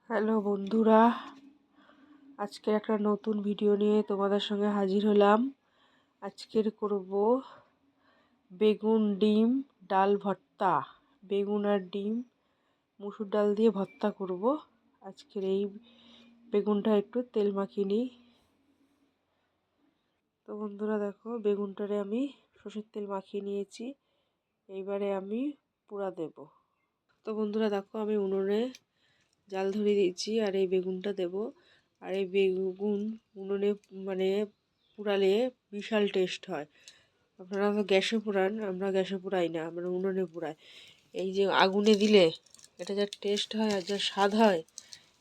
Hello বন্ধুরা, আজকে একটা নতুন ভিডিও নিয়ে তোমাদের সঙ্গে হাজির হলাম। আজকের করব বেগুন ডিম ডাল ভর্তা। বেগুন আর ডিম মুসুর ডাল দিয়ে ভর্তা করব। আজকের এই বেগুনটা একটু তেল মাখিয়ে নিই। তো বন্ধুরা দেখো, বেগুনটারে আমি সরষের তেল মাখিয়ে নিয়েছি। এইবারে আমি পুরা দেব। তো বন্ধুরা দেখো, আমি উনুনে জাল ধরিয়ে দিয়েছি আর এই বেগুনটা দেব। আর এই বেগুন উনুনে পুড়ালে বিশাল টেস্ট হয়। আপনারা তো গ্যাসে পোড়ান, আমরা গ্যাসে পোড়াই না, আমরা উনুনে পোড়াই। এই যে আগুনে দিলে এটা যা টেস্ট হয় আর যা স্বাদ হয়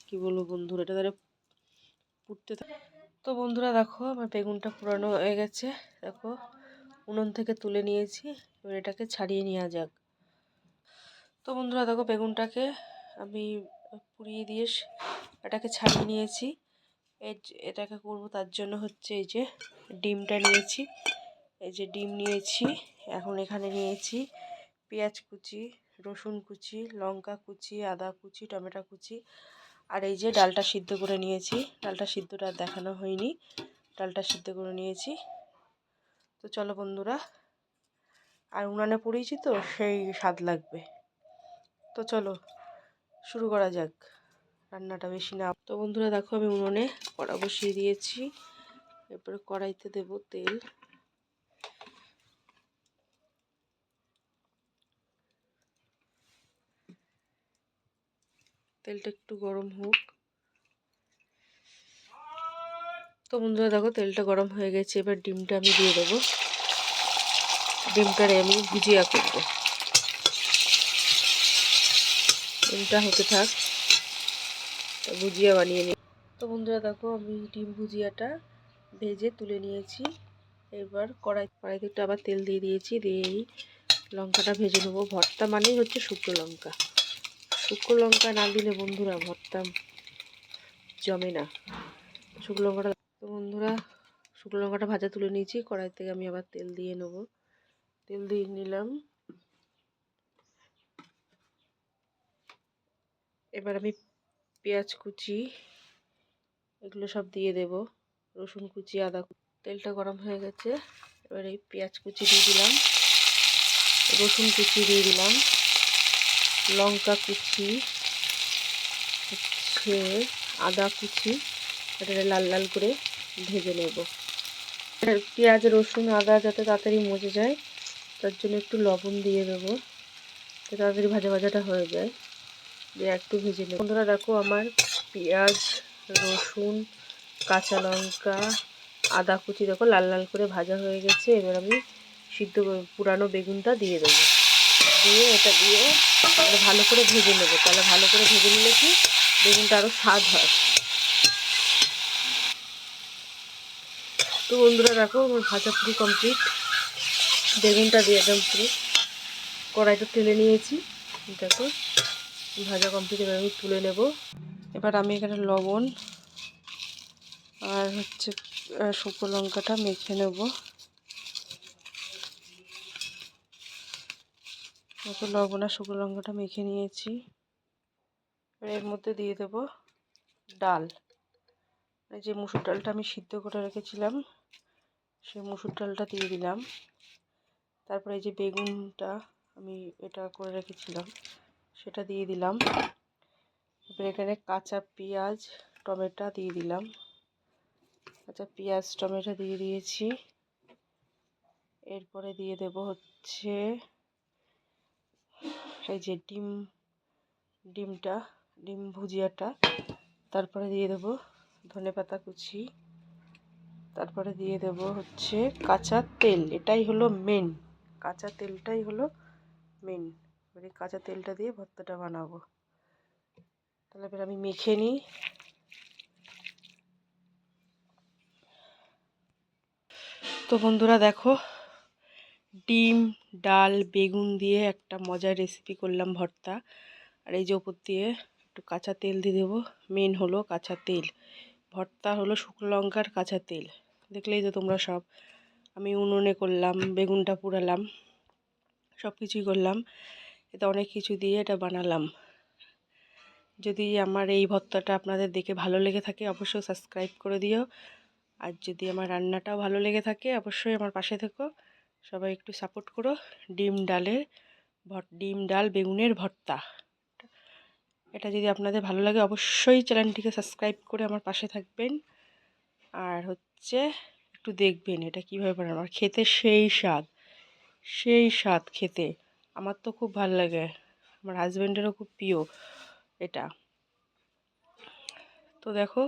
কি বলবো বন্ধুরা, এটা তাহলে পুড়তে থাকে। তো বন্ধুরা দেখো, আমার বেগুনটা পোড়ানো হয়ে গেছে। দেখো, উনুন থেকে তুলে নিয়েছি। এবার এটাকে ছাড়িয়ে নেওয়া যাক। তো বন্ধুরা দেখো, বেগুনটাকে আমি পুড়িয়ে দিয়ে এটাকে ছাড়িয়ে নিয়েছি। এটাকে করব, তার জন্য হচ্ছে এই যে ডিমটা নিয়েছি। এই যে ডিম নিয়েছি। এখন এখানে নিয়েছি পেঁয়াজ কুচি, রসুন কুচি, লঙ্কা কুচি, আদা কুচি, টমেটো কুচি। আর এই যে ডালটা সিদ্ধ করে নিয়েছি। ডালটা সিদ্ধটা দেখানো হয়নি, ডালটা সিদ্ধ করে নিয়েছি। তো চলো বন্ধুরা, আর উনানে পড়েছি তো সেই স্বাদ লাগবে। তো চলো শুরু করা যাক, রান্নাটা বেশি না। তো বন্ধুরা দেখো, আমি উনুনে কড়া বসিয়ে দিয়েছি। এরপরে কড়াইতে দেব তেল। তেলটা একটু গরম হোক। তো বন্ধুরা দেখো, তেলটা গরম হয়ে গেছে। এবার ডিমটা আমি দিয়ে দেবো। ডিমটারে আমি ভুজিয়া করব। ডিমটা হতে থাক, ভুজিয়া বানিয়ে নিই। তো বন্ধুরা দেখো, আমি ডিম ভুজিয়াটা ভেজে তুলে নিয়েছি। এবার কড়াইতে একটু আবার তেল দিয়ে দিয়েছি। দিয়েই লঙ্কাটা ভেজে নেবো। ভর্তা মানেই হচ্ছে শুকনো লঙ্কা। শুকনো লঙ্কা না দিলে বন্ধুরা ভর্তা জমে না। শুকনো লঙ্কাটা, তো বন্ধুরা শুকনো লঙ্কাটা ভাজা তুলে নিয়েছি। কড়াই থেকে আমি আবার তেল দিয়ে নেবো। তেল দিয়ে নিলাম। এবার আমি পেঁয়াজ কুচি এগুলো সব দিয়ে দেব, রসুন কুচি, আদা কুচি। তেলটা গরম হয়ে গেছে। এবার এই পেঁয়াজ কুচি দিয়ে দিলাম, রসুন কুচি দিয়ে দিলাম, লঙ্কা কুচি, হচ্ছে আদা কুচি। এটা লাল লাল করে ভেজে নেব। পেঁয়াজ রসুন আদা যাতে তাড়াতাড়ি মজে যায় তার জন্য একটু লবণ দিয়ে দেবো, তাড়াতাড়ি ভাজা ভাজাটা হয়ে যায়। দিয়ে একটু ভেজে নেব। বন্ধুরা দেখো, আমার পেঁয়াজ রসুন কাঁচা লঙ্কা আদা কুচি দেখো লাল লাল করে ভাজা হয়ে গেছে। এবার আমি সিদ্ধ পুরানো বেগুনটা দিয়ে দেবো। দিয়ে এটা দিয়ে ভালো করে ভেজে নেবো। তাহলে ভালো করে ভেজে নিলে কি বেগুনটা আরও স্বাদ হয়। তো বন্ধুরা দেখো, আমার ভাজা পুরো কমপ্লিট। বেগুনটা দিয়ে একদম পুরো কড়াইটা তেলে নিয়েছি। দেখো ভাজা কমপ্লিট। এবার আমি তুলে নেব। এবার আমি এখানে লবণ আর হচ্ছে শুকনো লঙ্কাটা মেখে নেব। লবণ আর শুকনো লঙ্কাটা মেখে নিয়েছি। এর মধ্যে দিয়ে দেব ডাল। যে মুসুর ডালটা আমি সিদ্ধ করে রেখেছিলাম সেই মুসুর ডালটা দিয়ে দিলাম। তারপরে এই যে বেগুনটা আমি এটা করে রেখেছিলাম সেটা দিয়ে দিলাম। এবার এখানে কাঁচা পেঁয়াজ টমেটো দিয়ে দিলাম। কাঁচা পেঁয়াজ টমেটো দিয়ে দিয়েছি। এরপরে দিয়ে দেব হচ্ছে এই যে ডিম ভুজিয়াটা। তারপরে দিয়ে দেব ধনেপাতা কুচি। তারপরে দিয়ে দেব হচ্ছে কাঁচা তেল। এটাই হলো মেন, কাঁচা তেলটাই হলো মেন। এবারে কাঁচা তেলটা দিয়ে ভর্তাটা বানাবো। তাহলে এবার আমি মেখে নিই। তো বন্ধুরা দেখো, ডিম ডাল বেগুন দিয়ে একটা মজার রেসিপি করলাম ভর্তা। আর এই যে ওপর দিয়ে একটু কাঁচা তেল দিয়ে দেবো। মেন হলো কাঁচা তেল। ভর্তা হলো শুকনো লঙ্কার কাঁচা তেল। দেখলেই তো তোমরা সব। আমি উনুনে করলাম, বেগুনটা পুড়ালাম, সব কিছুই করলাম। এতে অনেক কিছু দিয়ে এটা বানালাম। যদি আমার এই ভর্তাটা আপনাদের দেখে ভালো লেগে থাকে অবশ্যই সাবস্ক্রাইব করে দিও। আর যদি আমার রান্নাটাও ভালো লেগে থাকে অবশ্যই আমার পাশে থেকো, সবাই একটু সাপোর্ট করো। ডিম ডাল বেগুনের ভর্তা, এটা যদি আপনাদের ভালো লাগে অবশ্যই চ্যানেলটিকে সাবস্ক্রাইব করে আমার পাশে থাকবেন। আর হচ্ছে একটু দেখবেন এটা কীভাবে বানানো, আমার খেতে সেই স্বাদ খেতে। আমার তো খুব ভালো লাগে, আমার হাজব্যান্ডেরও খুব প্রিয় এটা। তো দেখো,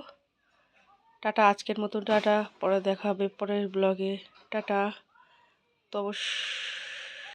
টাটা, আজকের মতন টাটা, পরে দেখা হবে পরের ব্লগে, টাটা। তো অবশ্য